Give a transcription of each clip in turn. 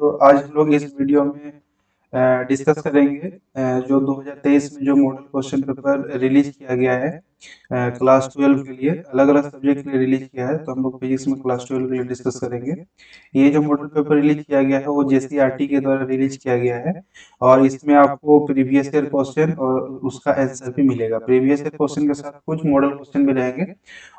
तो आज हम लोग इस वीडियो में डिस्कस करेंगे जो 2023 में जो मॉडल क्वेश्चन पेपर रिलीज किया गया है क्लास 12 के लिए, अलग अलग सब्जेक्ट के लिए रिलीज किया है। तो हम लोग फिजिक्स में क्लास 12 के लिए डिस्कस करेंगे। ये जो मॉडल पेपर रिलीज किया गया है वो जेसीईआरटी के द्वारा रिलीज किया गया है और इसमें आपको प्रीवियस ईयर क्वेश्चन और उसका आंसर भी मिलेगा। प्रीवियस ईयर क्वेश्चन के साथ कुछ मॉडल क्वेश्चन भी रहेंगे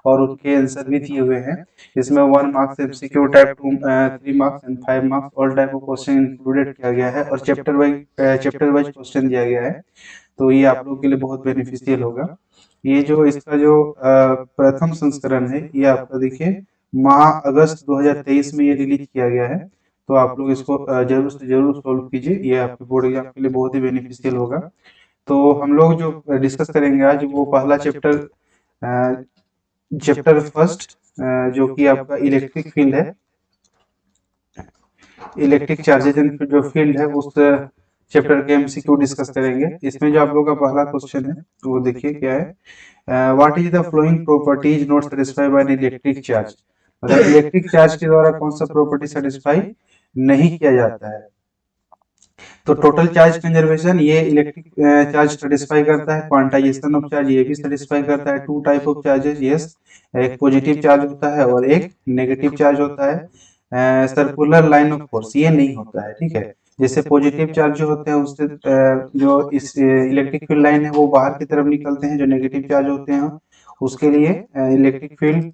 और उनके आंसर भी दिए हुए हैं। इसमें 1 marks MCQ type 2, 3 marks and 5 marks all type of question included किया गया है और चैप्टर वाइज क्वेश्चन दिया गया है। तो ये आप लोगों के लिए बहुत बेनिफिशियल होगा। ये जो इसका जो प्रथम संस्करण है ये आपका देखिए माह अगस्त 2023 में ये रिलीज किया गया है। तो आप लोग इसको जरूर से जरूर सोल्व कीजिए, ये आपके बोर्ड एग्जाम के लिए बहुत ही बेनिफिशियल होगा। तो हम लोग जो डिस्कस करेंगे आज वो पहला चैप्टर फर्स्ट जो कि आपका इलेक्ट्रिक फील्ड है, इलेक्ट्रिक चार्जेज एंड जो फील्ड है उस चैप्टर के एमसीक्यू डिस्कस करेंगे। इसमें जो आप लोगों का पहला क्वेश्चन है वो देखिए क्या है, what is the flowing properties not satisfied by an electric charge. मतलब इलेक्ट्रिक चार्ज के द्वारा कौन सा प्रॉपर्टी सेटिस्फाई नहीं किया जाता है। तो टोटल चार्ज कंजर्वेशन ये इलेक्ट्रिक चार्ज सेटिस्फाई करता है, क्वांटाइजेशन ऑफ चार्ज ये भी सेटिस्फाई करता है। Two type of charges, yes, एक पॉजिटिव चार्ज होता है और एक नेगेटिव चार्ज होता है। सर्कुलर लाइन ऑफ फोर्स ये नहीं होता है, ठीक है। जैसे पॉजिटिव चार्ज जो होते हैं उससे जो इस इलेक्ट्रिक फील्ड लाइन है वो बाहर की तरफ निकलते हैं। जो नेगेटिव चार्ज होते हैं उसके लिए इलेक्ट्रिक फील्ड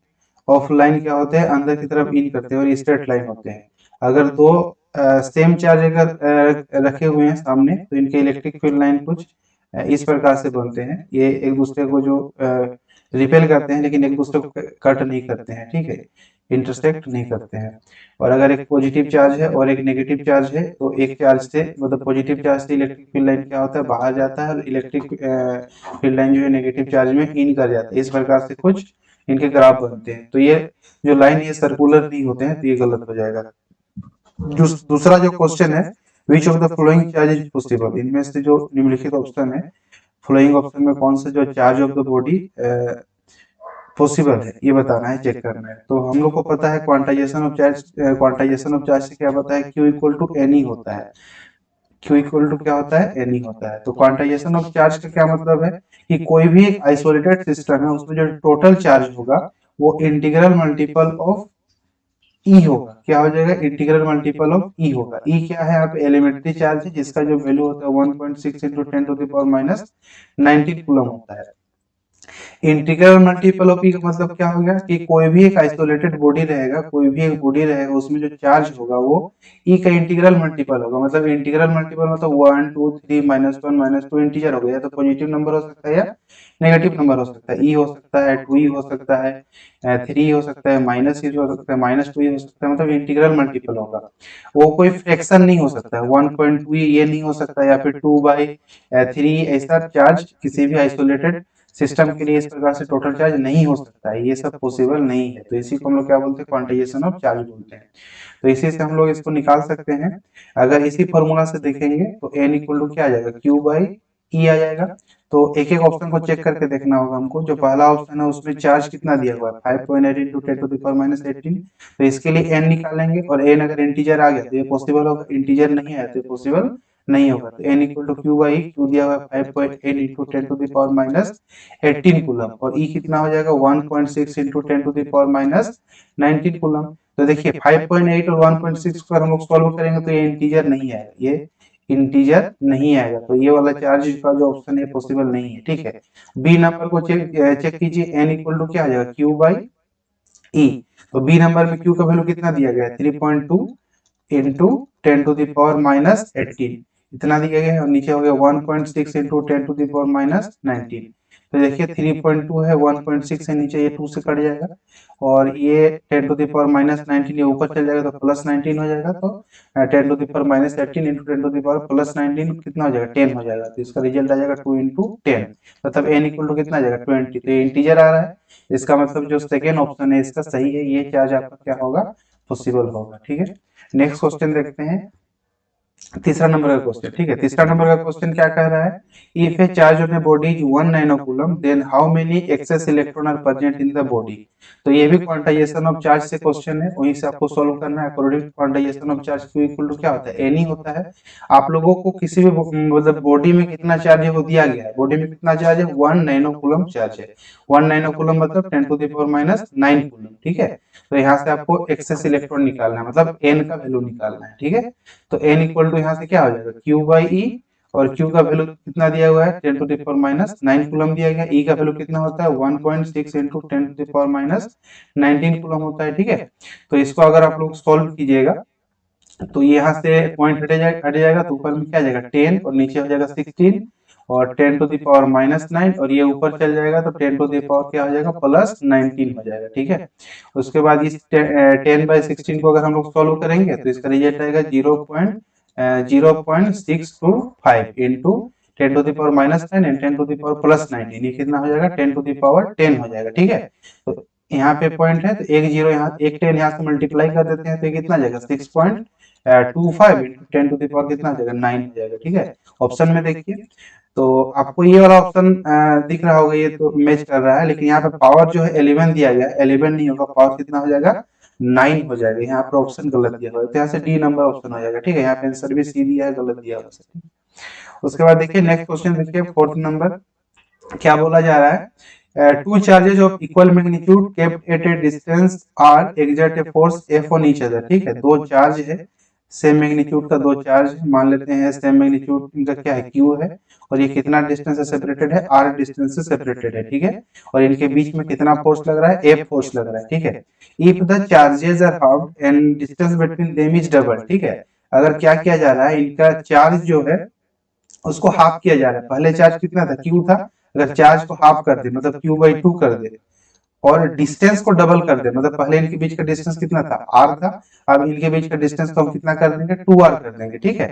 ऑफ लाइन क्या होते हैं, अंदर की तरफ इन करते हैं और स्ट्रेट लाइन होते हैं। अगर दो सेम चार्ज अगर रखे हुए हैं सामने तो इनके इलेक्ट्रिक फील्ड लाइन कुछ इस प्रकार से बनते हैं। ये एक दूसरे को जो रिपेल करते हैं लेकिन एक दूसरे को कट नहीं करते हैं, ठीक है, इंटरसेक्ट नहीं करते हैं। और अगर एक पॉजिटिव चार्ज है और एक नेगेटिव चार्ज है तो एक चार्ज से मतलब पॉजिटिव चार्ज से इलेक्ट्रिक फील्ड लाइन क्या होता है, बाहर जाता है और इलेक्ट्रिक फील्ड लाइन जो है नेगेटिव चार्ज में इन कर जाता है। इस प्रकार से कुछ इनके ग्राफ बनते हैं। तो ये जो लाइन ये सर्कुलर नहीं होते हैं तो ये गलत हो जाएगा। दूसरा जो क्वेश्चन है, which of the flowing charge is possible, इनमें से जो निम्नलिखित ऑप्शन है, फ्लोइंग ऑप्शन में कौन सा जो charge of the body possible है ये बताना है, चेक करना है। तो हम लोग को पता है quantization of charge, quantization of charge से क्या पता है, Q equal to N E होता है। क्यू इक्वल टू क्या होता है, एन ई होता है। तो क्वांटाइजेशन ऑफ चार्ज का क्या मतलब है कि कोई भी एक आइसोलेटेड सिस्टम है उसमें जो टोटल चार्ज होगा वो इंटीग्रल मल्टीपल ऑफ ई होगा। क्या हो जाएगा, इंटीग्रल मल्टीपल ऑफ ई होगा। ई क्या है, यहाँ पे एलिमेंट्री चार्ज है जिसका जो वैल्यू होता है 1.6 into 10 to the power minus 19 coulomb होता है। इंटीग्रल मल्टीपल ऑफ ई का मतलब क्या हो गया कि कोई भी एक आइसोलेटेड बॉडी रहेगा, कोई भी एक बॉडी रहेगा उसमें जो चार्ज होगा वो ई का इंटीग्रल मल्टीपल होगा। मतलब इंटीग्रल मल्टीपल मतलब 1 2 3 -1 -2 इंटीजर हो गया। तो पॉजिटिव नंबर हो सकता है या नेगेटिव नंबर हो सकता है। ई हो सकता है, 2 ई हो सकता है, 3 हो सकता है, माइनस ई हो सकता है, -2 हो सकता है। मतलब इंटीग्रल मल्टीपल होगा, वो कोई फ्रैक्शन नहीं हो सकता है। 1.2 ये नहीं हो सकता या फिर 2/3 ऐसा चार्ज किसी भी आइसोलेटेड सिस्टम के लिए इस प्रकार से टोटल चार्ज नहीं हो सकता है। ये सब पॉसिबल नहीं है। तो इसी को हम लोग क्या बोलते हैं, क्वांटाइजेशन ऑफ चार्ज बोलते हैं। तो इसी से हम लोग इसको निकाल सकते हैं। अगर इसी फॉर्मूला से देखेंगे तो एन इक्वल टू क्या आ जाएगा, क्यू बाई ई आ जाएगा। तो एक एक ऑप्शन को चेक करके देखना होगा हमको। जो पहला ऑप्शन है उसमें चार्ज कितना दिया हुआ है, 5.8 into 10 to the power minus 18। तो इसके लिए एन निकालेंगे और एन अगर इंटीजर आ गया तो ये पॉसिबल होगा, इंटीजर नहीं आया तो ये पॉसिबल नहीं होगा। तो N equal to Q by Q दिया हुआ है 5.8 into 10 to the power minus 18 coulomb और ई कितना हो जाएगा 1.6 into 10 to the power minus 19 coulomb. तो देखिए 5.8 और 1.6 पर हम लोग सॉल्व करेंगे तो ये इंटीजर नहीं आएगा, ये इंटीजर नहीं आएगा। तो ये वाला चार्ज का जो ऑप्शन है पॉसिबल नहीं है, ठीक है। बी नंबर को चेक कीजिए, एन इक्वल टू क्या आ जाएगा, क्यू बाई ई। तो बी नंबर में क्यू का वैल्यू कितना दिया गया है, 3.2 into 10 to the power minus 18 इतना दिया गया है। और नीचे हो गया 1.6 into 10 to the power minus 19। तो देखिए 3.2 है, 1.6 है, नीचे ये 2 से कट जाएगा और ये 10 टू द पावर माइनस 19 ये ऊपर चल जाएगा तो प्लस 19 हो जाएगा। तो 10 to the power minus 18 into 10 to the power plus 19 कितना हो जाएगा, 10 हो जाएगा। तो इसका रिजल्ट आ जाएगा 2 इंटू 10, मतलब एन इक्वल टू कितना आ जाएगा 20। तो ये इंटीजर आ रहा है, इसका मतलब जो सेकेंड ऑप्शन है इसका सही है, ये चार्ज आपका क्या होगा, पॉसिबल होगा, ठीक है। नेक्स्ट क्वेश्चन देखते हैं। तीसरा नंबर का क्वेश्चन, ठीक है। तीसरा नंबर का क्वेश्चन क्या कह रहा है, if a charge on a body is 1 nano coulomb then how many excess electron are present in the body. तो ये भी क्वांटाइजेशन ऑफ चार्ज से क्वेश्चन है, वहीं से आपको सॉल्व करना है। According to quantization of charge Q equal to क्या होता है, एन ही होता है। आप लोगों को किसी भी मतलब बॉडी में कितना चार्ज है वो दिया गया है, बॉडी में कितना चार्ज है, 1 नाइनो कूलम चार्ज है। 1 नाइनो कूलम मतलब 10 to the power minus 9 coulomb, ठीक है। तो यहाँ से आपको एक्सेस इलेक्ट्रॉन निकालना है, मतलब एन का वैल्यू निकालना है, ठीक है। तो एन इक्वल टू यहाँ से क्या हो जाएगा, क्यू बाई ई, और क्यू का वैल्यू कितना दिया हुआ है, 10 to the power minus 9 coulomb दिया गया। ई का वैल्यू कितना होता है, 1.6 into 10 to the power minus 19 coulomb होता है, ठीक है। तो इसको अगर आप लोग सॉल्व कीजिएगा तो यहाँ से पॉइंट हट जाएगा, तो ऊपर में क्या जाएगा 10 और नीचे हो जाएगा 16 और 10 टू द पावर माइनस 9, और ये ऊपर चल जाएगा तो 10 टू द पावर क्या हो जाएगा, प्लस 19 हो जाएगा, ठीक है। उसके बाद इस 10/16 को अगर हम लोग सॉल्व करेंगे तो इसका रिजल्ट आएगा 0.625 into 10 to the power minus 9 and 10 to the power plus 19, ये कितना हो जाएगा, 10 टू द पावर 10 हो जाएगा, ठीक है। तो यहाँ पे पॉइंट है तो एक जीरो यहाँ, एक 10 यहाँ से मल्टीप्लाई कर देते हैं तो ये कितना जाएगा 6.25 इंटू 10 टू द पावर कितना हो जाएगा 9 हो जाएगा, ठीक है। ऑप्शन में देखिए तो आपको ये वाला ऑप्शन दिख रहा होगा, ये तो मैच कर रहा है, लेकिन यहाँ पे पावर जो है 11 दिया गया है, 11 नहीं होगा, पावर कितना हो जाएगा 9 हो जाएगा। यहाँ पर ऑप्शन गलत दिया हुआ है, तो यहाँ से डी नंबर ऑप्शन हो जाएगा, ठीक है। यहाँ पे आंसर भी सी दिया है, गलत दिया हुआ है। उसके बाद देखिए नेक्स्ट क्वेश्चन देखिए, फोर्थ नंबर क्या बोला जा रहा है, two charges of equal magnitude kept at a distance R exert a force F on each other, ठीक है। दो चार्ज है, सेम मैग्नीट्यूड का दो चार्ज है, मान लेते हैं सेम मैग्नीट्यूड इनका क्या है, क्यू है, और ये कितना डिस्टेंस से सेपरेटेड है, आर डिस्टेंस से सेपरेटेड है, ठीक है। और इनके बीच में कितना फोर्स लग रहा है, एफ फोर्स लग रहा है, ठीक है। If the charges are half and distance between them is double, ठीक है। अगर क्या किया जा रहा है, इनका चार्ज जो है उसको हाफ किया जा रहा है। पहले चार्ज कितना था, क्यू था, अगर चार्ज को हाफ कर दे मतलब Q/2 कर दे और डिस्टेंस को डबल कर दे, मतलब पहले इनके बीच का डिस्टेंस कितना था, r था, अब इनके बीच का डिस्टेंस को हम कितना कर देंगे, 2r कर देंगे, ठीक है।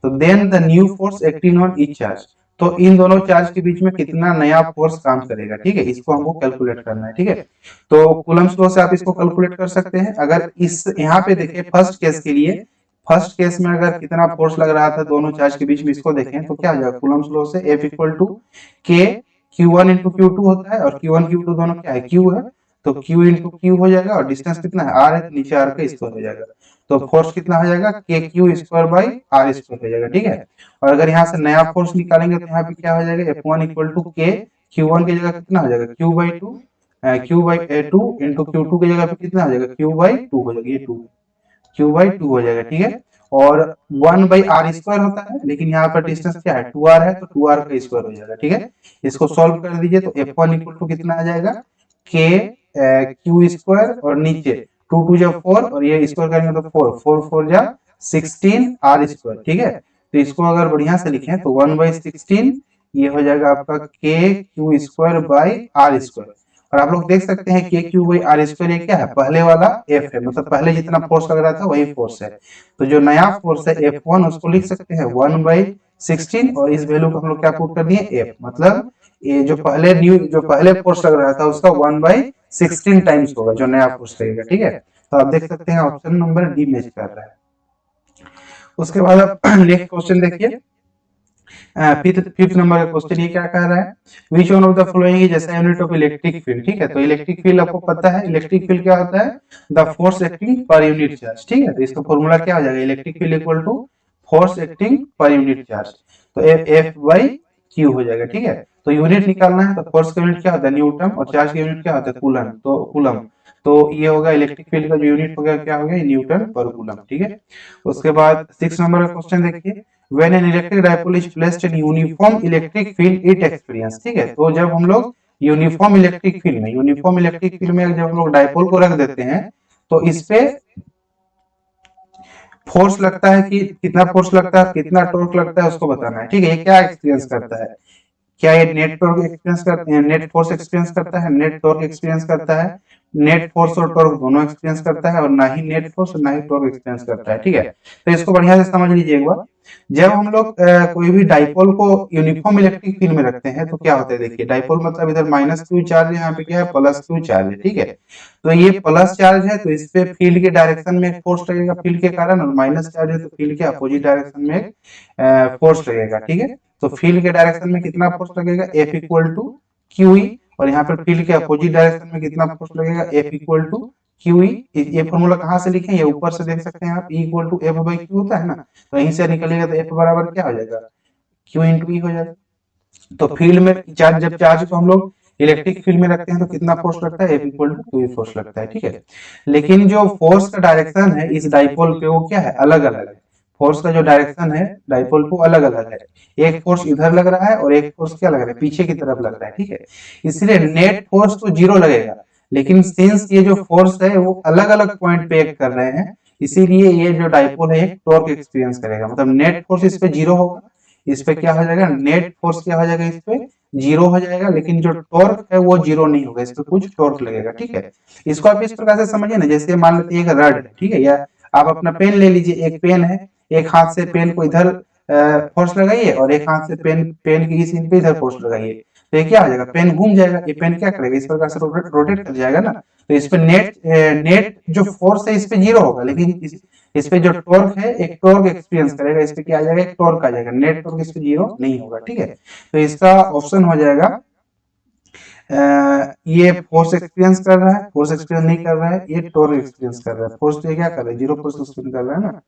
तो then the new force acting on each charge, तो इन दोनों चार्ज के बीच में कितना नया फोर्स काम करेगा, ठीक है। इसको हमको कैलकुलेट करना है, ठीक है। तो कूलम्स लॉ से आप इसको कैलकुलेट कर सकते हैं। अगर इस यहाँ पे देखिए फर्स्ट केस के लिए, फर्स्ट केस में अगर कितना फोर्स लग रहा था दोनों चार्ज के बीच में, इसको देखें तो क्या हो जाएगा, कूलम्स लॉ से F equal to K Q1 into Q2 होता है, और Q1 Q2 दोनों क्या है, Q है, तो Q इंटू Q हो जाएगा, और डिस्टेंस कितना है, R है, तो नीचे R का स्क्वायर हो जाएगा, तो फोर्स कितना हो जाएगा, KQ square by R square हो जाएगा, ठीक है। और अगर यहाँ से नया फोर्स निकालेंगे तो यहाँ पे क्या हो जाएगा, F1 equal to K, Q1 की जगह कितना हो जाएगा, Q/2 इंटू Q2 की जगह पे कितना हो जाएगा, Q/2 हो जाएगा, ये 2 Q/2 हो जाएगा, ठीक है। और 1/r स्क्वायर होता है, लेकिन यहाँ पर डिस्टेंस क्या है, 2r है, तो 2r का स्क्वायर हो जाएगा, ठीक है। इसको सॉल्व कर दीजिए तो F1 इक्वल टू कितना आ जाएगा, K Q स्क्वायर, और नीचे 2 2 जा 4, और ये स्क्वायर करेंगे तो 4 4 4 जा 16r स्क्वायर, ठीक है। तो इसको अगर बढ़िया से लिखें तो 1/16 ये हो जाएगा आपका KQ square by R square. और आप लोग देख सकते हैं KQ/R स्क्वायर ये क्या है, पहले वाला F है, मतलब पहले जितना फोर्स लग रहा था वही फोर्स है। तो जो नया फोर्स है F1 उसको लिख सकते हैं 1/16, और इस वैल्यू को हम लोग क्या पुट कर दिए, F, मतलब ये जो पहले फोर्स लग रहा था उसका 1/16 टाइम्स होगा जो नया फोर्स लगेगा, ठीक है। तो आप देख सकते हैं ऑप्शन नंबर डी मैच कर रहा है। उसके बाद आप नेक्स्ट क्वेश्चन देखिए, फिफ्थ नंबर का क्वेश्चन ये क्या कह रहा है, which one of the following is SI unit of electric field, ठीक है। तो इलेक्ट्रिक फील्ड आपको पता है, इलेक्ट्रिक फील्ड क्या होता है, the force acting per unit charge, ठीक है। तो इसका फॉर्मूला क्या हो जाएगा, electric field equal to force acting per unit charge, तो F/Q हो जाएगा, ठीक है। तो यूनिट निकालना है, तो फोर्स का यूनिट क्या होता है, न्यूटन, और चार्ज का यूनिट क्या होता है, कूलम, तो कूलम, तो ये होगा इलेक्ट्रिक फील्ड का जो यूनिट हो गया क्या हो गया, न्यूटन पर कूलम, ठीक है। उसके बाद 6 नंबर का क्वेश्चन देखिए, when an electric dipole is placed in uniform electric field it experience, ठीक है। तो जब हम लोग यूनिफॉर्म इलेक्ट्रिक फील्ड में जब हम लोग डाइपोल को रख देते हैं तो इस पे फोर्स लगता है, कि कितना फोर्स लगता है, कितना टॉर्क लगता है उसको बताना है, ठीक है। ये क्या एक्सपीरियंस करता है, क्या ये नेट टॉर्क एक्सपीरियंस करते हैं, नेट फोर्स एक्सपीरियंस करता है, नेट टॉर्क एक्सपीरियंस करता है, नेट फोर्स और टॉर्क दोनों एक्सपीरियंस करता है, और ना ही नेट फोर्स और ना ही टॉर्क एक्सपीरियंस करता है, ठीक है। तो इसको बढ़िया से समझ लीजिए एक बार। जब हम लोग कोई भी डाइपोल को यूनिफॉर्म इलेक्ट्रिक फील्ड में रखते हैं तो क्या होता है, देखिए डाइपोल मतलब इधर माइनस क्यू चार्ज है, यहाँ पे क्या है प्लस क्यू चार्ज है, ठीक है। तो ये प्लस चार्ज है तो इस पे फील्ड के डायरेक्शन में एक फोर्स लगेगा फील्ड के कारण, और माइनस चार्ज है तो फील्ड के अपोजिट डायरेक्शन में एक फोर्स लगेगा, ठीक है। तो फील्ड के डायरेक्शन में कितना फोर्स लगेगा, F equal to Q E, और यहाँ पर फील्ड के अपोजिट डायरेक्शन में कितना फोर्स लगेगा, F equal to Q E. ये फॉर्मूला कहाँ से लिखे, ये ऊपर से देख सकते हैं आप, E equal to F by Q होता है ना, तो यहीं से निकलेगा तो एफ बराबर क्या हो जाएगा, क्यू इंटू ई हो जाएगा। तो फील्ड में चार्ज, जब चार्ज को हम लोग इलेक्ट्रिक फील्ड में रखते हैं तो कितना फोर्स लगता है, F equal to Q force लगता है, ठीक है। लेकिन जो फोर्स का डायरेक्शन है इस डाइपोल पे वो क्या है, अलग अलग है। फोर्स का जो डायरेक्शन है डाइपोल पे अलग अलग है, एक फोर्स इधर लग रहा है और एक फोर्स क्या लग रहा है, पीछे की तरफ लग रहा है, ठीक है। इसलिए नेट फोर्स तो जीरो लगेगा, लेकिन सिंस ये जो फोर्स है वो अलग अलग पॉइंट पे एक्ट कर रहे हैं, इसीलिए ये जो डाइपोल है टॉर्क एक्सपीरियंस करेगा। मतलब नेट फोर्स इस पे जीरो होगा, इस पे क्या हो जाएगा, नेट फोर्स क्या हो जाएगा, इस पे जीरो हो जाएगा, लेकिन जो टॉर्क है वो जीरो नहीं होगा, इस पे कुछ टॉर्क लगेगा, ठीक है। इसको आप इस प्रकार से समझिए ना, जैसे मान लेते हैं एक रड है, ठीक है, या आप अपना पेन ले लीजिए, एक पेन है, एक हाथ से पेन को इधर फोर्स लगाइए और एक हाथ से पेन पेन की इस पे इधर फोर्स लगाइए, तो ये क्या हो जाएगा, पेन घूम जाएगा, ये पेन क्या करेगा, इस प्रकार से रोटेट कर जाएगा ना। तो इस पे नेट जो फोर्स है इस पे जीरो होगा, लेकिन इस पे जो टॉर्क है एक टॉर्क एक्सपीरियंस करेगा, इस पे क्या आ जाएगा, एक टॉर्क आ जाएगा, नेट टॉर्क इस पे जीरो नहीं होगा, ठीक है। तो इसका ऑप्शन हो जाएगा ये फोर्स एक्सपीरियंस कर रहा है, फोर्स एक्सपीरियंस नहीं कर रहा है, ये टॉर्क एक्सपीरियंस कर रहा है। फोर्स तो क्या कर रहा है, जीरो फोर्स एक्सपीरियंस कर रहा है ना।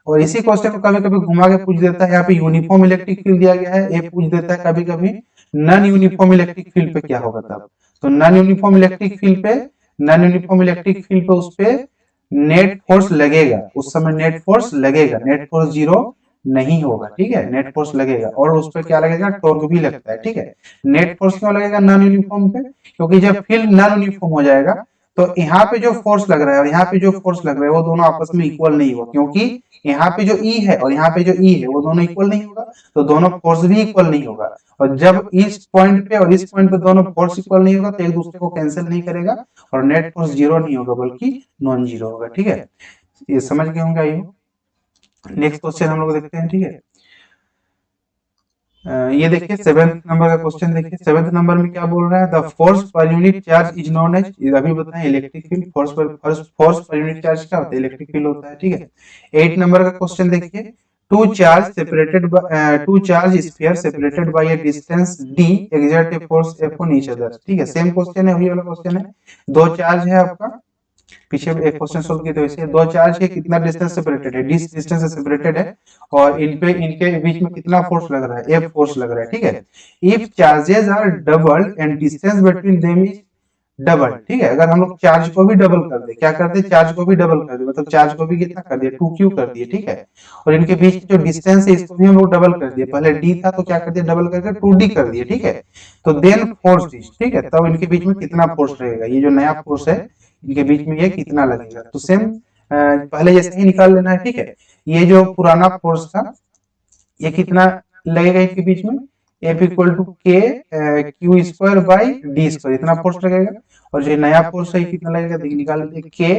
और इसी क्वेश्चन को कभी कभी घुमा के पूछ देता है, यहाँ पे यूनिफॉर्म इलेक्ट्रिक फील्ड दिया गया है, ये पूछ देता है कभी कभी नॉन यूनिफॉर्म इलेक्ट्रिक फील्ड पे क्या होगा तब। तो नॉन यूनिफॉर्म इलेक्ट्रिक फील्ड पे, नॉन यूनिफॉर्म इलेक्ट्रिक फील्ड पे उस पे नेट फोर्स लगेगा, उस समय नेट फोर्स लगेगा, नेट फोर्स जीरो नहीं होगा, ठीक है, नेट फोर्स लगेगा, और उस पर क्या लगेगा, टॉर्क भी लगता है, ठीक है। नेट फोर्स क्यों लगेगा नॉन यूनिफॉर्म पे, क्योंकि जब फील्ड नॉन यूनिफॉर्म हो जाएगा तो यहाँ पे जो फोर्स लग रहा है और यहाँ पे जो फोर्स लग रहा है वो दोनों आपस में इक्वल नहीं होगा, क्योंकि यहाँ पे जो ई है और यहाँ पे जो ई है वो दोनों इक्वल नहीं होगा, तो दोनों फोर्स भी इक्वल नहीं होगा। और जब इस पॉइंट पे और इस पॉइंट पे दोनों फोर्स इक्वल नहीं होगा तो एक दूसरे को कैंसिल नहीं करेगा और नेट फोर्स जीरो नहीं होगा बल्कि नॉन जीरो होगा, ठीक है। ये समझ गए होंगे आई हो। नेक्स्ट क्वेश्चन हम लोग देखते हैं, ठीक है। ये देखिए सेवेंथ नंबर का क्वेश्चन देखिए, सेवेंथ नंबर में क्या बोल रहा है, the force per unit charge is known as, अभी बताएं electric field, force per unit charge क्या होता है, इलेक्ट्रिक फील्ड होता है, ठीक है। 8 नंबर का क्वेश्चन देखिए, two charge sphere separated by a distance d exert a force F on each other, ठीक है। सेम क्वेश्चन है, वही वाला क्वेश्चन है, दो चार्ज है आपका, पीछे एक क्वेश्चन सोल्व किए थे वैसे, दो चार्ज के कितना डिस्टेंस सेपरेटेड है, डिस डिस्टेंस से सेपरेटेड है, और इनके बीच में कितना फोर्स लग रहा है, एफ फोर्स लग रहा है, ठीक है। If charges are double and distance between them is double, ठीक है। अगर हम लोग चार्ज को भी डबल कर दे, क्या कर दे, चार्ज को भी डबल कर दे, मतलब चार्ज को भी कितना कर दिया, 2q कर दिए, ठीक है। और इनके बीच की जो डिस्टेंस है इसको भी हम लोग डबल कर दिए, पहले d था तो क्या कर दिया, डबल करके 2d कर दिए, ठीक है। तो देन फोर्स इज, ठीक है, तब इनके बीच में कितना फोर्स रहेगा, ये जो नया फोर्स है इनके बीच में ये कितना लगेगा, तो सेम पहले जैसे ही निकाल लेना है, ठीक है। ये जो पुराना फोर्स था ये कितना लगेगा इनके बीच में, एफ इक्वल टू के Q square by D square, इतना फोर्स लगेगा। और जो नया फोर्स है कितना लगेगा, देखिए निकाल लेते, के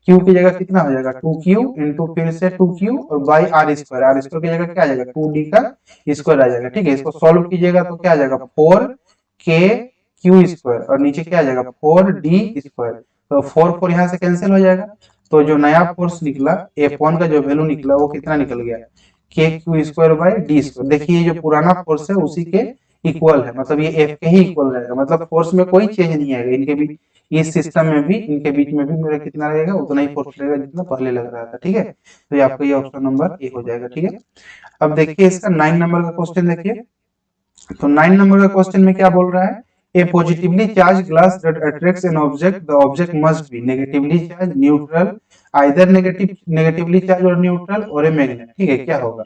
क्यू की जगह कितना हो जाएगा, 2q इंटू फिर से 2q और बाई आर स्क्वायर की जगह क्या आ जाएगा, 2d का स्क्वायर आ जाएगा, ठीक है। इसको सॉल्व कीजिएगा तो क्या आ जाएगा, 4k क्यू स्क्वायर और नीचे क्या आ जाएगा, 4d स्क्वायर, तो 4 यहाँ से कैंसिल हो जाएगा। तो जो नया फोर्स निकला F1 का जो वैल्यू निकला वो कितना निकल गया, के Q square by D square. देखिए जो पुराना फोर्स है उसी के इक्वल है, मतलब ये एफ के ही इक्वल रहेगा, मतलब फोर्स में कोई चेंज नहीं आएगा इनके बीच, इस सिस्टम में भी इनके बीच में भी मेरा कितना रहेगा, उतना ही फोर्स रहेगा जितना पहले लग रहा था, ठीक है। तो ये आपका ये ऑप्शन नंबर ए हो जाएगा, ठीक है। अब देखिए इसका 9 नंबर का क्वेश्चन देखिए, तो 9 नंबर का क्वेश्चन में क्या बोल रहा है, a positively charge glass that attracts an object, the object must be negatively charge, neutral, either negatively charge और न्यूट्रल, और ए मैग्नेट, ठीक है। क्या होगा,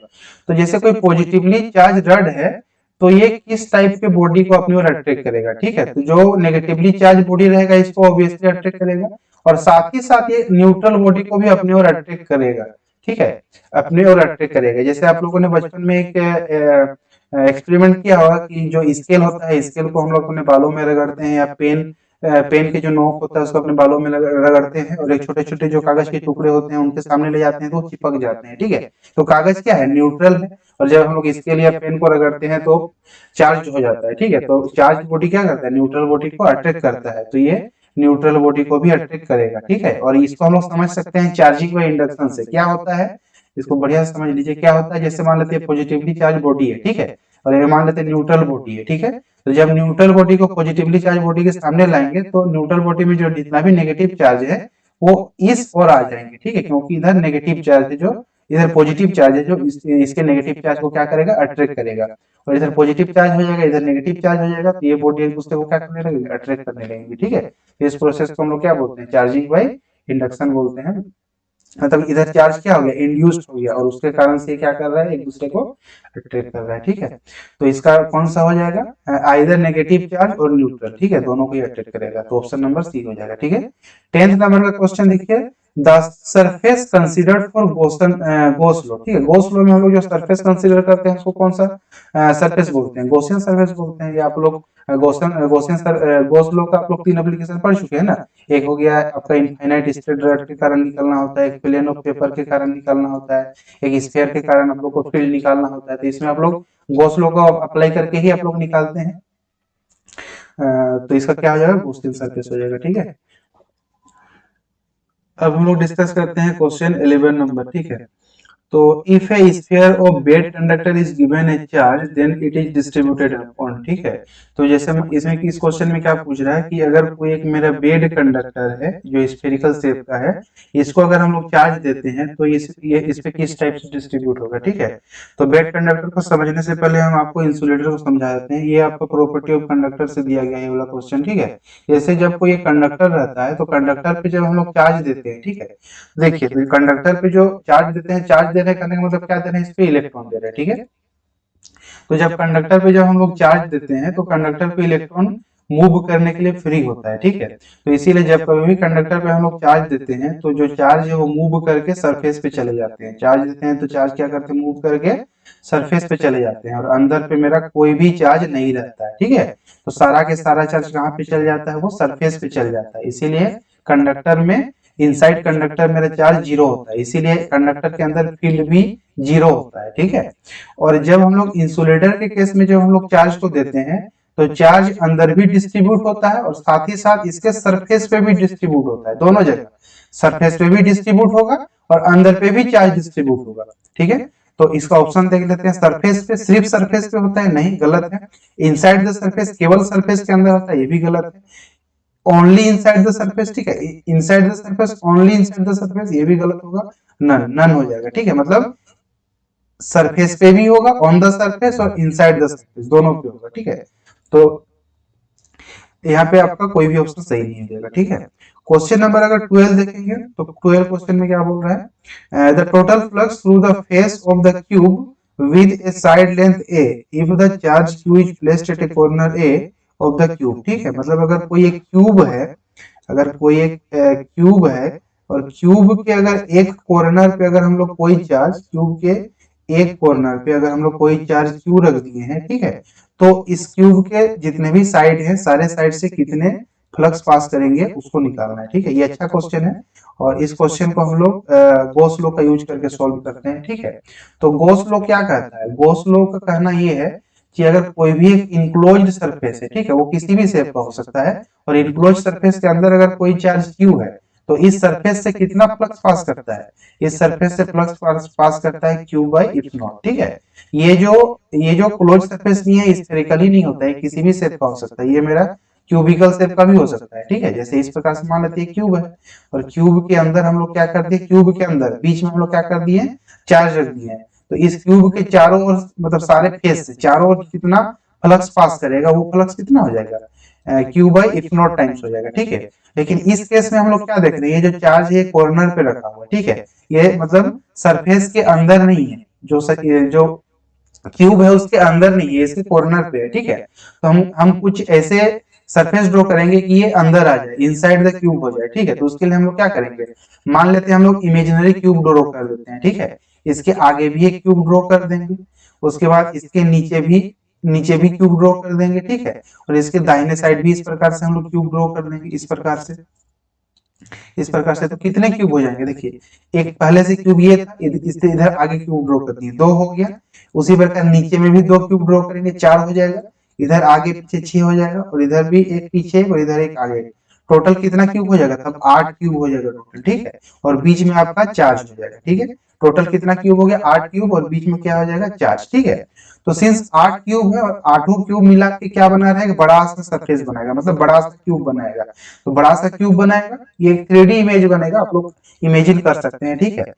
तो जैसे कोई पॉजिटिवली चार्ज रड है तो ये किस टाइप के बॉडी को अपनी ओर अट्रैक्ट करेगा, ठीक है। तो जो नेगेटिवली चार्ज बॉडी रहेगा इसको ऑब्वियसली अट्रैक्ट करेगा, और साथ ही साथ ये न्यूट्रल बॉडी को भी अपनी ओर अट्रैक्ट करेगा, ठीक है, अपनी ओर अट्रैक्ट करेगा। जैसे आप लोगों ने बचपन में एक एक्सपेरिमेंट किया होगा कि जो स्केल होता है, स्केल को हम लोग अपने बालों में रगड़ते हैं या पेन पेन के जो नोक होता है उसको अपने बालों में रगड़ते हैं और एक छोटे छोटे जो कागज के टुकड़े होते हैं उनके सामने ले जाते हैं तो चिपक जाते हैं, ठीक है। तो कागज क्या है, न्यूट्रल है, और जब हम लोग इसके लिए पेन को रगड़ते हैं तो चार्ज हो जाता है, ठीक है। तो चार्ज बॉडी क्या करता है, न्यूट्रल बॉडी को अट्रैक्ट करता है, तो ये न्यूट्रल बॉडी को भी अट्रैक्ट करेगा, ठीक है। और इसको हम लोग समझ सकते हैं चार्जिंग व इंडक्शन से। क्या होता है, इसको बढ़िया से समझ लीजिए। क्या होता है, जैसे मान लेते हैं पॉजिटिवली चार्ज बॉडी है, ठीक है, और ये मान लेते हैं न्यूट्रल बॉडी है, ठीक है। तो जब न्यूट्रल बॉडी को पॉजिटिवली चार्ज बॉडी के सामने लाएंगे तो न्यूट्रल बॉडी में जो जितना भी नेगेटिव चार्ज है वो इस ओर आ जाएंगे, ठीक है, क्योंकि इधर नेगेटिव चार्ज है, जो इधर पॉजिटिव चार्ज है, जो इसके नेगेटिव चार्ज को क्या करेगा, अट्रैक्ट करेगा। और इधर पॉजिटिव चार्ज हो जाएगा, इधर नेगेटिव चार्ज हो जाएगा, तो ये बॉडी एक दूसरे को क्या करने लगेगी, अट्रैक्ट करने लगेगी, ठीक है। इस प्रोसेस को हम लोग क्या बोलते हैं, चार्जिंग बाय इंडक्शन बोलते हैं। मतलब इधर चार्ज क्या हो गया, इंड्यूस्ड हो गया, और उसके कारण से क्या कर रहा है, एक दूसरे को अट्रैक्ट कर रहा है, ठीक है। तो इसका कौन सा हो जाएगा, आइदर नेगेटिव चार्ज और न्यूट्रल, ठीक है, दोनों को ही अट्रैक्ट करेगा, तो ऑप्शन नंबर सी हो जाएगा, ठीक है। 10th नंबर का क्वेश्चन देखिए, the surface considered for Gauss law, ठीक है। गॉस लॉ में हम लोग जो सरफेस कंसिडर करते हैं उसको कौन सा सरफेस बोलते हैं, गॉसियन सरफेस बोलते हैं। ये आप लोग गॉस लॉ का आप लोग 3 एप्लीकेशन पढ़ चुके हैं ना। एक हो गया आपका इनफाइनाइट स्ट्रेट रॉड के कारण निकलना होता है, एक प्लेन ऑफ पेपर के कारण निकलना होता है, एक स्फीयर के कारण आप लोग को फील्ड निकालना होता है। तो इसमें आप लोग गॉस लॉ का अप्लाई करके ही आप लोग निकालते हैं। तो इसका क्या हो जाएगा, गॉसियन सरफेस हो जाएगा, ठीक है। अब हम लोग डिस्कस करते हैं क्वेश्चन 11 नंबर, ठीक है। तो if a sphere of bad conductor is given a charge then it is distributed upon, ठीक है। तो जैसे इसमें इस क्वेश्चन में क्या पूछ रहा है कि अगर कोई एक मेरा बेड कंडक्टर है जो स्फेरिकल शेप का है, इसको अगर हम लोग चार्ज देते हैं तो इस पे किस टाइप से डिस्ट्रीब्यूट होगा, ठीक है। तो बेड कंडक्टर को समझने से पहले हम आपको इंसुलेटर को समझा देते हैं। ये आपको प्रॉपर्टी ऑफ कंडक्टर से दिया गया है वाला क्वेश्चन, ठीक है। जैसे जब कोई कंडक्टर रहता है तो कंडक्टर पे जब हम लोग चार्ज देते हैं, ठीक है, देखिए तो कंडक्टर पे जो चार्ज देते हैं, चार्ज देने करने का मतलब क्या दे रहे हैं, इस पे इलेक्ट्रॉन दे रहे हैं, ठीक है। तो जब कंडक्टर पे जब हम लोग चार्ज देते हैं तो कंडक्टर पे इलेक्ट्रॉन मूव करने के लिए फ्री होता है, ठीक है। तो इसीलिए जब कभी भी कंडक्टर पे हम लोग चार्ज देते हैं तो जो चार्ज है वो मूव करके सरफेस पे चले जाते हैं। चार्ज देते हैं तो चार्ज क्या करते हैं, मूव करके सरफेस पे चले जाते हैं, और अंदर पे मेरा कोई भी चार्ज नहीं रहता है, ठीक है। तो सारा के सारा चार्ज कहाँ पे चल जाता है, वो सरफेस पे चल जाता है। इसीलिए कंडक्टर में इनसाइड कंडक्टर मेरा चार्ज 0 होता है, इसीलिए कंडक्टर के अंदर फील्ड भी 0 होता है, ठीक है। और जब हम लोग इंसुलेटर के केस में जब हम लोग चार्ज को देते हैं तो चार्ज अंदर भी डिस्ट्रीब्यूट होता है और साथ ही साथ इसके सरफेस पे भी डिस्ट्रीब्यूट होता है। दोनों जगह सरफेस पे भी डिस्ट्रीब्यूट होगा और अंदर पे भी चार्ज डिस्ट्रीब्यूट होगा, ठीक है। तो इसका ऑप्शन देख लेते हैं, सरफेस पे, सिर्फ सरफेस पे होता है, नहीं, गलत है। इनसाइड द सरफेस, केवल सरफेस के अंदर होता है, ये भी गलत है। ओनली इनसाइड द सरफेस, ठीक है, inside the surface, only inside the surface, ये भी गलत होगा, नन नन हो जाएगा, ठीक है। मतलब सरफेस पे भी होगा, ऑन द सरफेस, और इनसाइड द सरफेस, दोनों पे होगा, ठीक है। तो यहाँ पे आपका कोई भी ऑप्शन सही नहीं हो जाएगा, ठीक है। क्वेश्चन नंबर अगर 12 देखेंगे तो 12 क्वेश्चन में क्या बोल रहा है, the total flux through the face of the cube with A side length a if the charge q is placed at a corner a of the cube, ठीक है। मतलब अगर कोई एक क्यूब है, अगर कोई एक क्यूब है और क्यूब के अगर एक कॉर्नर पे अगर हम लोग कोई चार्ज, क्यूब के एक कॉर्नर पे अगर हम लोग कोई चार्ज क्यू रख दिए हैं, ठीक है, तो इस क्यूब के जितने भी साइड हैं सारे साइड से कितने फ्लक्स पास करेंगे उसको निकालना है, ठीक है। ये अच्छा क्वेश्चन है और इस क्वेश्चन को हम लोग गॉस लॉ का यूज करके सॉल्व करते हैं, ठीक है। तो गॉस लॉ क्या कहता है, गॉस लॉ का कहना ये है कि अगर कोई भी एक इनक्लोज्ड सरफेस है, ठीक है, वो किसी भी शेप का हो सकता है, और इनक्लोज्ड सरफेस के अंदर अगर कोई चार्ज क्यू है तो इस सरफेस से कितना फ्लक्स पास करता है, इस सरफेस से फ्लक्स पास करता है क्यू बाई इफ नॉट, ठीक है। ये जो क्लोज सरफेस नहीं है, स्फेरिकल ही नहीं होता है, किसी भी शेप का हो सकता है, ये मेरा क्यूबिकल शेप का भी हो सकता है, ठीक है। जैसे इस प्रकार से मान लेते हैं क्यूब है और क्यूब के अंदर हम लोग क्या कर दिए, क्यूब के अंदर बीच में हम लोग क्या कर दिए, चार्ज रख दिए। तो इस क्यूब के चारों ओर, मतलब सारे फेस से चारों ओर कितना फ्लक्स पास करेगा, वो फ्लक्स कितना हो जाएगा, Q by if not times हो जाएगा, ठीक है। लेकिन इस केस में हम लोग क्या देख रहे हैं, ये जो चार्ज है कॉर्नर पे रखा हुआ है, ठीक है, ये मतलब सरफेस के अंदर नहीं है, जो क्यूब है उसके अंदर नहीं है, इसके कॉर्नर पे है, ठीक है। तो हम कुछ ऐसे सरफेस ड्रॉ करेंगे कि ये अंदर आ जाए, इनसाइड द क्यूब हो जाए, ठीक है। तो उसके लिए हम लोग क्या करेंगे, मान लेते हैं हम लोग इमेजिनरी क्यूब ड्रॉ कर देते हैं, ठीक है। इसके आगे भी एक क्यूब ड्रॉ कर देंगे, उसके बाद इसके नीचे भी नीचे भी क्यूब ड्रॉ कर देंगे, ठीक है, और इसके दाहिने साइड भी इस प्रकार से हम लोग क्यूब ड्रॉ कर देंगे, इस प्रकार से, इस प्रकार से। तो कितने क्यूब हो जाएंगे, देखिए एक पहले से क्यूब ये था, इससे इधर आगे क्यूब ड्रॉ कर दिए, 2 हो गया। उसी प्रकार नीचे में भी 2 क्यूब ड्रॉ करेंगे, 4 हो जाएगा। इधर आगे पीछे 6 हो जाएगा, और इधर भी एक पीछे और इधर एक आगे। टोटल कितना क्यूब हो जाएगा, तब 8 क्यूब हो जाएगा टोटल, ठीक है। और बीच में आपका चार्ज हो जाएगा, ठीक है। टोटल कितना क्यूब हो गया, 8 क्यूब, और बीच में क्या हो जाएगा, चार्ज, ठीक है। तो सिंस 8 क्यूब है और 8 क्यूब मिला के क्या बना रहेगा, बड़ा सा सरफेस बनाएगा, मतलब बड़ा सा क्यूब बनाएगा। तो बड़ा सा क्यूब बनाएगा, ये 3D इमेज बनेगा, आप लोग इमेजिन कर सकते हैं, ठीक है।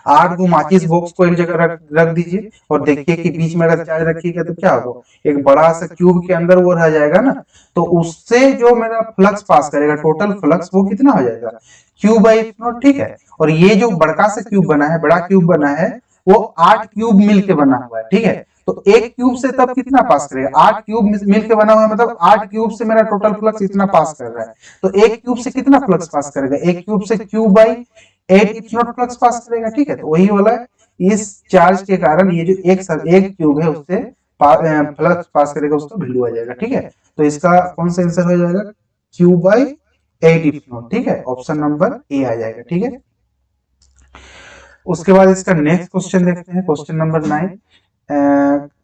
8 गो माचिस बॉक्स को एक जगह रख दीजिए, और देखिए कि बीच में अगर चार्ज रखिएगा तो क्या होगा, एक बड़ा सा क्यूब के अंदर वो रह जाएगा ना, तो उससे जो मेरा फ्लक्स पास करेगा, टोटल फ्लक्स वो कितना हो जाएगा, क्यू बाई एफ नॉट, ठीक है। और ये जो बड़का सा क्यूब बना है, बड़ा क्यूब बना है, वो 8 क्यूब मिलके बना हुआ है, ठीक है। तो एक क्यूब से तब कितना पास करेगा, 8 क्यूब मिलके बना हुआ है, मतलब 8 क्यूब से मेरा टोटल फ्लक्स इतना पास कर रहा है। तो एक क्यूब से कितना फ्लक्स पास करेगा, एक क्यूब से Q by 8 epsilon flux pass करेगा, ठीक है। तो वही वाला इस चार्ज के कारण ये जो एक क्यूब है उससे फ्लक्स पास करेगा, उसका वैल्यू आ जाएगा, ठीक है। तो इसका कौन सा आंसर हो जाएगा, क्यू बाई 8 इप्सिलॉन, ठीक है। ऑप्शन नंबर ए आ जाएगा, ठीक है। उसके बाद इसका नेक्स्ट क्वेश्चन देखते हैं, क्वेश्चन नंबर 9,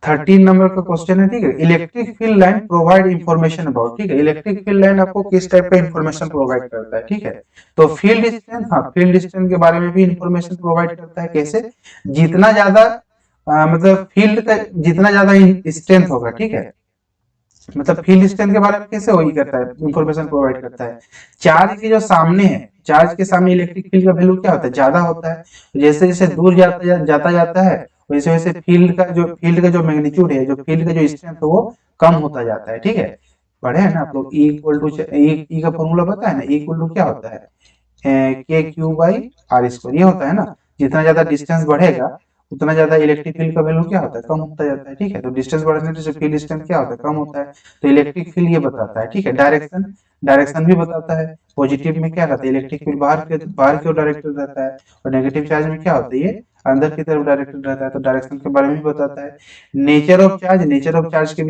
13 नंबर का क्वेश्चन है, ठीक है। Electric field line provide information about, ठीक है। इलेक्ट्रिक फील्ड लाइन आपको किस टाइप का इंफॉर्मेशन प्रोवाइड करता है, ठीक है। तो फील्ड डिस्टेंस, हाँ फील्ड डिस्टेंस के बारे में भी इंफॉर्मेशन प्रोवाइड करता है। कैसे, जितना ज्यादा मतलब फील्ड का जितना ज्यादा स्ट्रेंथ होगा, ठीक है, मतलब फील्ड स्ट्रेंथ के बारे में कैसे वही करता है, इंफॉर्मेशन प्रोवाइड करता है। चार्ज के जो सामने है, चार्ज के सामने इलेक्ट्रिक फील्ड का वैल्यू क्या होता है, ज्यादा होता है। जैसे जैसे दूर जाता है, वैसे वैसे फील्ड का जो मैग्नीट्यूड है, जो फील्ड का जो स्ट्रेंथ है वो कम होता जाता है, ठीक है। पढ़े हैं ना आप लोग, ई का फॉर्मूला पता है ना, ई इक्वल टू क्या होता है, के क्यू बाई आर स्क्वायर, ये होता है ना। जितना ज्यादा डिस्टेंस बढ़ेगा उतना ज्यादा इलेक्ट्रिक फील्ड का वैल्यू क्या होता है, कम होता जाता है, ठीक है। तो डिस्टेंस बढ़ने से फील्ड डिस्टेंस क्या होता है, कम होता है। तो इलेक्ट्रिक फील्ड ये बताता है, ठीक है। डायरेक्शन भी बताता है। पॉजिटिव में क्या रहता है, इलेक्ट्रिक फील्ड बाहर की ओर डायरेक्टेड रहता है, और नेगेटिव चार्ज में क्या होता है, ये अंदर की तरफ डायरेक्टेड रहता है। तो डायरेक्शन के बारे में भी बताता है। नेचर ऑफ चार्ज के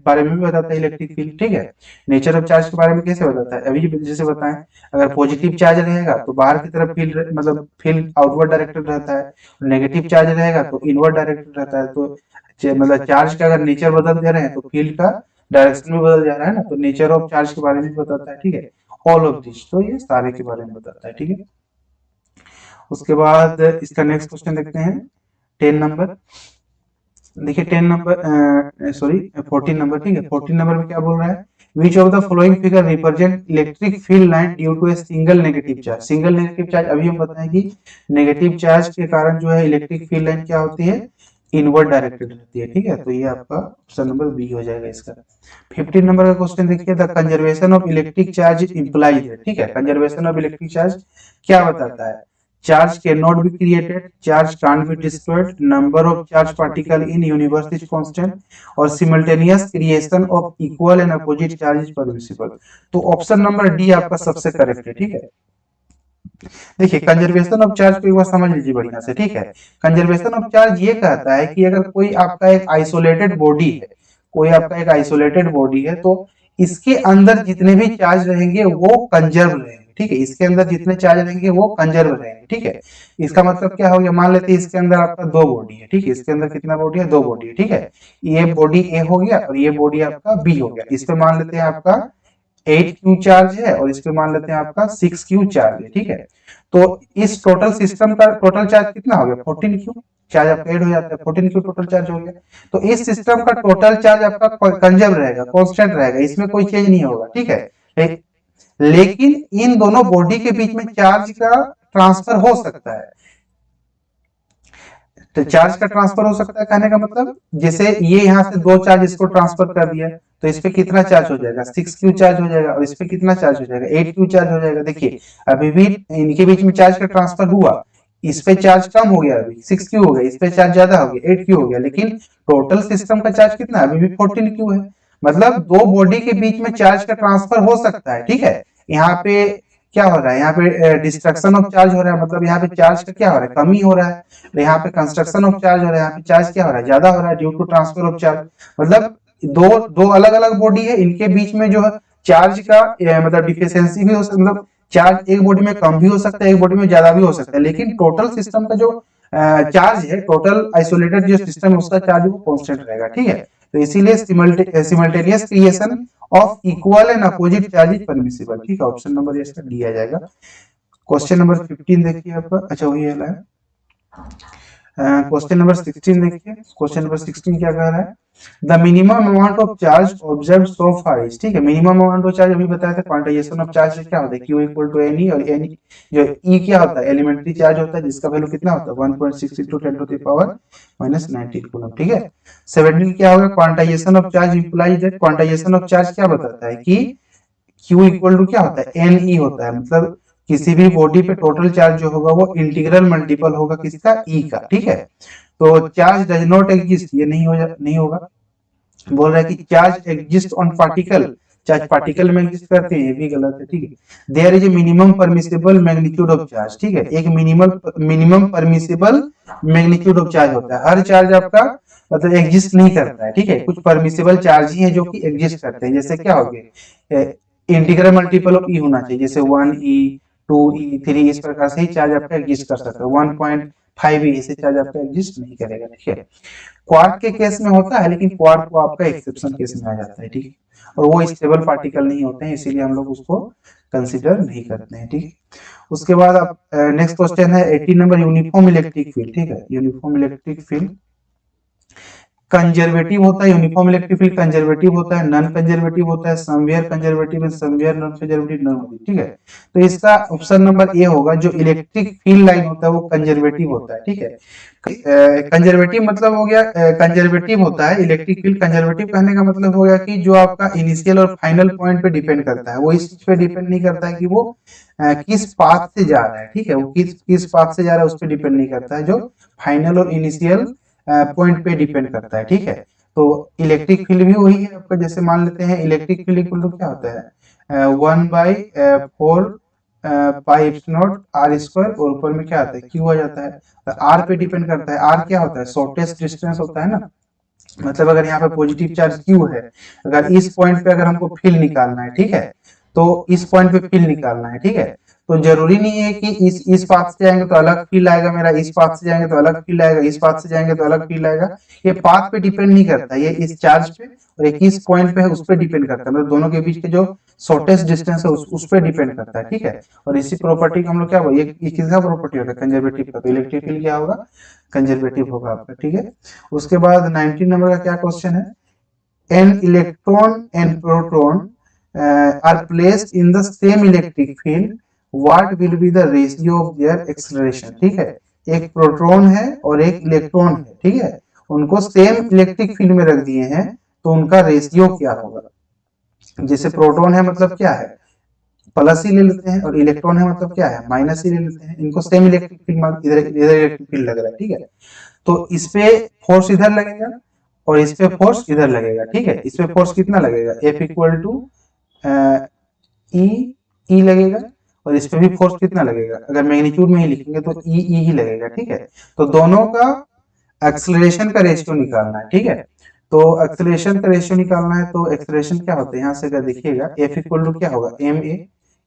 बारे में भी बताता है इलेक्ट्रिक फील्ड, ठीक है। नेचर ऑफ चार्ज के बारे में कैसे बताता है, अभी जैसे बताएं, अगर पॉजिटिव चार्ज रहेगा तो बाहर की तरफ फील्ड मतलब फील्ड आउटवर्ड डायरेक्टेड रहता है, नेगेटिव चार्ज रहेगा तो इनवर्ड डायरेक्टेड रहता है। तो मतलब चार्ज का अगर नेचर बदल दे रहे हैं तो फील्ड का डायरेक्शन में बदल जा रहा है ना, तो नेचर ऑफ चार्ज के बारे में बताता है, ठीक है। ऑल ऑफ दिस, तो ये सारे के बारे में बताता है, ठीक है। उसके बाद इसका नेक्स्ट क्वेश्चन देखते हैं, 10 नंबर। देखिए 10 नंबर सॉरी 14 नंबर, ठीक है। 14 नंबर में क्या बोल रहा है, which of the following figure represent electric field line due to a single negative charge. Single negative charge अभी हम बताएं कि नेगेटिव चार्ज के कारण जो है इलेक्ट्रिक फील्ड लाइन क्या होती है, इनवर्ड डायरेक्टेड रहती है, ठीक है। तो ये आपका ऑप्शन नंबर बी हो जाएगा इसका। 15 नंबर का क्वेश्चन देखिए, the conservation of electric charge implies है, ठीक है। कंजर्वेशन ऑफ इलेक्ट्रिक चार्ज क्या बताता है, charge cannot be created, charge can't be destroyed, number of charge particle in universe is constant, और simultaneous creation of equal and opposite charge is permissible। तो option number D आपका सबसे correct है, ठीक है। देखिए कंजर्वेशन ऑफ चार्ज को एक बार समझ लीजिए बढ़िया से, ठीक है। कंजर्वेशन ऑफ चार्ज ये कहता है कि अगर कोई आपका एक आइसोलेटेड बॉडी है, कोई आपका एक आइसोलेटेड बॉडी है, तो इसके अंदर जितने भी चार्ज रहेंगे वो कंजर्व रहेंगे, ठीक है। इसके अंदर जितने चार्ज रहेंगे वो कंजर्व रहेंगे, ठीक है। इसका मतलब क्या हो गया, मान लेते हैं इसके अंदर आपका 2 बॉडी है, ठीक है। इसके अंदर कितना बॉडी है, 2 बॉडी है, ठीक है। ये बॉडी ए हो गया और ये बॉडी आपका बी हो गया। इस पे मान लेते हैं आपका 8 क्यू चार्ज है और इस पे मान लेते हैं आपका 6 क्यू चार्ज है, ठीक है। तो इस टोटल सिस्टम का टोटल चार्ज कितना हो गया, 14 क्यू चार्ज आपका ऐड हो जाता है, 14 क्यू टोटल चार्ज हो गया। तो इस सिस्टम का टोटल चार्ज आपका कंजर्व रहेगा, कांस्टेंट रहेगा, इसमें कोई चेंज नहीं होगा, ठीक है। लेकिन इन दोनों बॉडी के बीच में चार्ज का ट्रांसफर हो सकता है। तो चार्ज का ट्रांसफर हो सकता है कहने का मतलब, जैसे ये यहाँ से 2 चार्ज इसको ट्रांसफर कर दिया तो इस पे कितना चार्ज हो जाएगा, 6 क्यू चार्ज हो जाएगा, और इस पे कितना चार्ज हो जाएगा, 8 क्यू चार्ज हो जाएगा। देखिए अभी भी इनके बीच में चार्ज का ट्रांसफर हुआ, इस पे चार्ज कम हो गया, अभी 6 क्यू हो गया, इस पे चार्ज ज्यादा हो गया, 8 क्यू हो गया, लेकिन टोटल सिस्टम का चार्ज कितना है, अभी भी 14 क्यू है। मतलब 2 बॉडी के बीच में चार्ज का ट्रांसफर हो सकता है, ठीक है। यहाँ पे क्या हो रहा है यहाँ पे, डिस्ट्रक्शन ऑफ चार्ज हो रहा है, मतलब यहाँ पे चार्ज का क्या हो रहा है, कमी हो रहा है। यहाँ पे कंस्ट्रक्शन ऑफ चार्ज हो रहा है, यहाँ पे चार्ज क्या हो रहा है, ज्यादा हो रहा है due to transfer of charge. मतलब दो दो अलग अलग बॉडी है, इनके बीच में जो है चार्ज का मतलब डिफिशियंसी भी हो सकता, मतलब चार्ज एक बॉडी में कम भी हो सकता है, एक बॉडी में ज्यादा भी हो सकता है, लेकिन टोटल सिस्टम का जो चार्ज है, टोटल आइसोलेटेड जो सिस्टम है उसका चार्ज वो कांस्टेंट रहेगा, ठीक है। तो इसीलिए simultaneous creation of equal and opposite charge is permissible, ठीक है। ऑप्शन नंबर इसका डी आ जाएगा। क्वेश्चन नंबर 15 देखिए आपका, अच्छा वही वाला है। क्वेश्चन नंबर 16 देखिए, क्वेश्चन नंबर 16 क्या कह रहा है, the minimum amount of charge observe so far is, ठीक है। मिनिमम अमाउंट ऑफ चार्ज अभी बताया था, क्वांटाइजेशन ऑफ चार्ज क्या होता है, Q equal to N E, और एन जो ई क्या होता है, एलिमेंट्री चार्ज होता है, जिसका वैल्यू कितना होता है 1.6 into 10 to the power -19 coulomb, ठीक है। 17 क्या होगा, quantization of charge implies that, quantization of charge क्या बताता है कि Q इक्वल टू क्या होता है, एन ई होता है, मतलब किसी भी बॉडी पे टोटल चार्ज जो होगा वो इंटीग्रल मल्टीपल होगा किसका, ई का, ठीक है। तो चार्ज डज नॉट एग्जिस्ट, ये नहीं होगा। बोल रहा है कि charge exist on particle, charge particle में एग्जिस्ट करते हैं, ये भी गलत है, ठीक है। There is a minimum permissible magnitude of charge, ठीक है। एक minimum permissible magnitude of charge होता है, हर चार्ज आपका मतलब एग्जिस्ट नहीं करता है, ठीक है। कुछ परमिसिबल चार्ज ही है जो कि एग्जिस्ट करते हैं, जैसे क्या हो गया, इंटीग्रल मल्टीपल ऑफ ई होना चाहिए, जैसे 1e 2e 3, इस प्रकार से ही चार्ज आपका एग्जिस्ट कर सकता है। 1.5 इसे चार्ज आपका एग्जिस्ट नहीं करेगा, ठीक है। क्वार्क के केस में होता है, लेकिन क्वार्क को आपका एक्सेप्शन केस में आ जाता है, ठीक है। और वो स्टेबल पार्टिकल नहीं होते हैं, इसीलिए हम लोग उसको कंसिडर नहीं करते हैं, ठीक है। उसके बाद आप नेक्स्ट क्वेश्चन है 18 नंबर, यूनिफॉर्म इलेक्ट्रिक फील्ड, ठीक है। यूनिफॉर्म इलेक्ट्रिक फील्ड कंजर्वेटिव होता है, यूनिफॉर्म इलेक्ट्रिक फील्ड कंजर्वेटिव होता है, नॉन कंजर्वेटिव होता है, somewhere conservative and somewhere non conservative, non होती, ठीक है। तो इसका ऑप्शन नंबर ए होगा, जो इलेक्ट्रिक फील्ड लाइन होता है वो कंजर्वेटिव होता है, ठीक है। कंजर्वेटिव मतलब हो गया, कंजर्वेटिव होता है इलेक्ट्रिक फील्ड। कंजर्वेटिव कहने का मतलब हो गया कि जो आपका इनिशियल और फाइनल पॉइंट पे डिपेंड करता है, वो इस चीज पे डिपेंड नहीं करता है कि वो किस पाथ से जा रहा है, ठीक है। वो किस पाथ से जा रहा है उस पर डिपेंड नहीं करता है, जो फाइनल और इनिशियल पॉइंट पे डिपेंड करता है, ठीक है। तो इलेक्ट्रिक फील्ड भी वही है आपका, जैसे मान लेते हैं इलेक्ट्रिक फील्ड इक्वल टू क्या होता है 1/4 पाई एप्सिलॉन आर स्क्वायर, और ऊपर में क्या आता है क्यू आ जाता है। तो आर पे डिपेंड करता है, आर क्या होता है, शॉर्टेस्ट डिस्टेंस होता है ना, मतलब अगर यहाँ पे पॉजिटिव चार्ज क्यू है, अगर इस पॉइंट पे अगर हमको फील्ड निकालना है, ठीक है, तो इस पॉइंट पे फील्ड निकालना है, ठीक है। तो जरूरी नहीं है कि इस पाथ से जाएंगे तो अलग फील्ड आएगा मेरा, इस पाथ से जाएंगे तो अलग फील्ड आएगा, इस पाथ से जाएंगे तो अलग फील्ड आएगा। ये पाथ पे डिपेंड नहीं करता, ये इस चार्ज पे और एक इस पॉइंट पे है उस पर डिपेंड करता है, मतलब दोनों के बीच के जो शॉर्टेस्ट डिस्टेंस है उस पर डिपेंड करता है, ठीक है। और इसी प्रॉपर्टी का हम लोग क्या होगा, ये किसका प्रॉपर्टी होगा, कंजर्वेटिव का। तो इलेक्ट्रिक फील्ड क्या होगा, कंजर्वेटिव होगा आपका, ठीक है। उसके बाद 19 नंबर का क्या क्वेश्चन है, an electron and proton are placed in the same electric field, what will be the ratio of their acceleration, ठीक है। एक प्रोटॉन है और एक इलेक्ट्रॉन है, ठीक है, उनको सेम इलेक्ट्रिक फील्ड में रख दिए हैं, तो उनका रेशियो क्या होगा। जैसे प्रोटॉन है मतलब क्या है, प्लस ही ले लेते हैं, और इलेक्ट्रॉन है मतलब क्या है, माइनस ही ले लेते हैं। इनको सेम इलेक्ट्रिक फील्ड, इधर इधर इलेक्ट्रिक फील्ड लग रहा है, ठीक है। तो इस पे फोर्स इधर लगेगा और इस पे फोर्स इधर लगेगा, ठीक है। इस पे फोर्स कितना लगेगा, F इक्वल टू ई लगेगा, और इस पे भी फोर्स कितना लगेगा, अगर मैग्नीट्यूड में ही लिखेंगे तो ई ही लगेगा, ठीक है। तो दोनों का एक्सेलरेशन का रेशियो निकालना है, ठीक है। तो एक्सेलरेशन का रेशियो निकालना है, तो एक्सेलरेशन क्या होता है, यहाँ से अगर देखिएगा F इक्वल टू क्या होगा ma,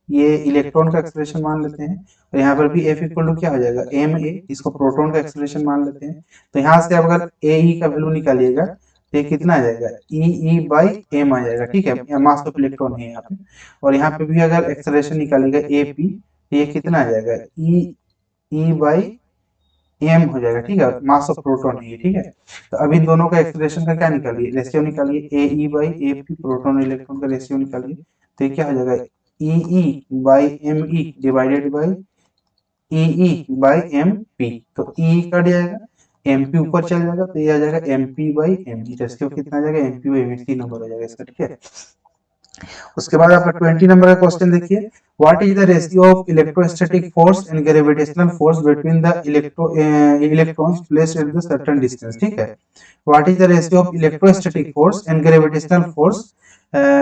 ये इलेक्ट्रॉन का एक्सेलरेशन मान लेते हैं, और यहाँ पर भी F इक्वल टू क्या हो जाएगा ma, इसको प्रोटॉन का एक्सेलरेशन मान लेते हैं। तो यहाँ से आप अगर AE का वैल्यू निकालिएगा तो ये कितना आ जाएगा, E/m आ जाएगा, ठीक है, मास ऑफ इलेक्ट्रॉन है यहाँ पे। और यहाँ पे भी अगर एक्सेलरेशन निकालिएगा AP, तो ये कितना आ जाएगा, E/m हो जाएगा, ठीक है, मास ऑफ प्रोटॉन है ये, ठीक है। तो अभी दोनों का एक्सेलरेशन का क्या निकालिए, रेशियो निकालिए, AE/AP, प्रोटॉन इलेक्ट्रॉन का रेशियो निकालिए, तो ये क्या हो जाएगा, EE/me डिवाइडेड बाई EE/mp। तो E कट जाएगा, MP ऊपर चल जाएगा, तो ये आ जाएगा MP/me, रेशियो कितना आ जाएगा, MP/me, 3 नंबर हो जाएगा इसका, ठीक है। उसके बाद आपका 20 नंबर का क्वेश्चन देखिए, what is the ratio of electrostatic force and gravitational force between the electrons placed at the certain distance. ठीक है, what is the ratio of electrostatic force and gravitational force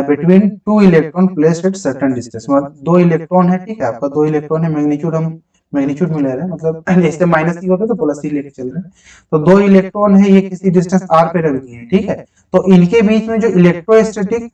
between two electron placed at certain distance. मतलब दो electron है, ठीक है, आपका दो electron है, मैग्नीट्यूड हम मैग्नीट्यूड में ले रहे हैं, मतलब इससे माइनस ही होता है तो प्लस ही लेके चल रहे हैं। तो दो इलेक्ट्रॉन है, ये किसी डिस्टेंस r पे रख दिए हैं, ठीक है। तो इनके बीच में जो इलेक्ट्रोस्टैटिक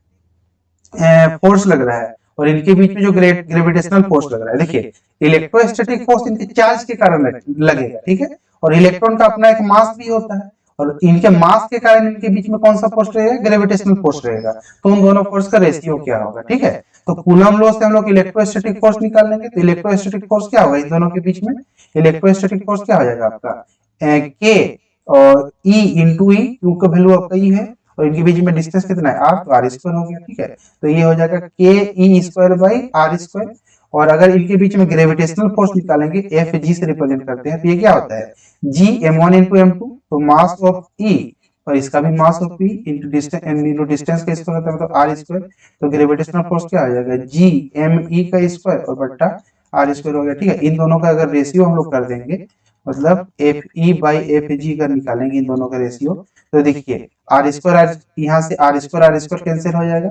फोर्स लग रहा है और इनके बीच में जो ग्रेविटेशनल फोर्स लग रहा है, देखिए इलेक्ट्रोस्टैटिक फोर्स इनके चार्ज के कारण लगेगा, ठीक है, और इलेक्ट्रॉन का अपना एक मास भी होता है, और इनके मास के कारण इनके बीच में कौन सा फोर्स रहेगा, ग्रेविटेशनल फोर्स रहेगा। तो उन दोनों फोर्स का रेशियो क्या होगा, ठीक है। तो कूलम लॉ से हम लोग इलेक्ट्रोस्टैटिक फोर्स निकाल लेंगे, तो इलेक्ट्रोस्टैटिक फोर्स क्या होगा इन दोनों के बीच में, इलेक्ट्रोस्टैटिक फोर्स क्या हो जाएगा आपका के और ई इंटू ई, क्यू का वैल्यू आपका ई है और इनके बीच में डिस्टेंस कितना है r, तो r स्क्वायर हो गया, ठीक है। तो ये हो जाएगा के E square by are square. और अगर इनके बीच में ग्रेविटेशनल फोर्स निकालेंगे, एफ जी से रिप्रेजेंट करते हैं, तो ये क्या होता है जी m1 इंटू m2, तो मास ऑफ ई और इसका भी mass of P into distance का स्क्वायर होता है मतलब आर स्क्वायर। तो ग्रेविटेशनल फोर्स क्या आ जाएगा जी एम ई का स्क्वायर और बट्टा आर स्क्वायर हो गया, ठीक है। इन दोनों का अगर रेशियो हम लोग कर देंगे, मतलब F E by F G का निकालेंगे इन दोनों का रेशियो, तो देखिए आर स्क्वायर, यहाँ से आर स्क्वायर कैंसिल हो जाएगा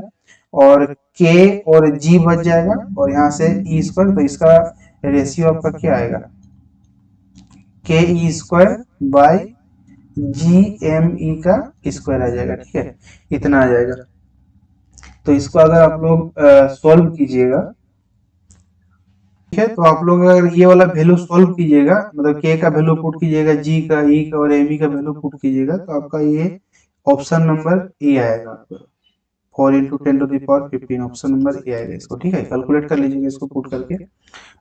और के और जी बच जाएगा और यहाँ से ई स्क्वायर, तो इसका रेशियो आपका क्या आएगा के E square by G M E का स्क्वायर आ जाएगा, ठीक है, इतना आ जाएगा। तो इसको अगर आप लोग सॉल्व कीजिएगा, ठीक है, तो आप लोग अगर ये वाला वैल्यू सॉल्व कीजिएगा, मतलब के का वैल्यू पुट कीजिएगा, जी का, ई का और एम ई का वैल्यू पुट कीजिएगा, तो आपका ये ऑप्शन नंबर ए आएगा आपका 4 इंटू 10⁻15 ऑप्शन नंबर ए आएगा इसको, ठीक है। कैलकुलेट कर लीजिएगा इसको पुट करके।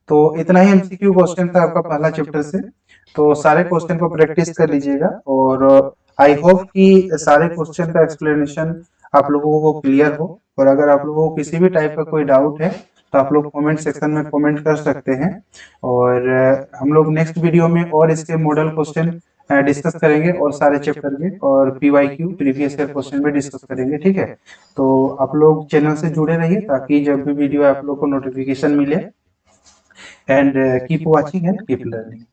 तो इतना ही एमसीक्यू क्वेश्चन था आपका पहला चैप्टर से। तो सारे क्वेश्चन को प्रैक्टिस कर लीजिएगा और आई होप कि सारे क्वेश्चन का एक्सप्लेनेशन आप लोगों को क्लियर हो। और अगर आप लोगों को किसी भी टाइप का कोई डाउट है तो आप लोग कमेंट सेक्शन में कमेंट कर सकते हैं और हम लोग नेक्स्ट वीडियो में और इसके मॉडल क्वेश्चन डिस्कस करेंगे और सारे चैप्टर के और पीवाईक्यू प्रीवियस ईयर क्वेश्चन भी डिस्कस करेंगे, ठीक है। तो आप लोग चैनल से जुड़े रहिए ताकि जब भी वीडियो आप लोग को नोटिफिकेशन मिले, and keep watching and keep learning.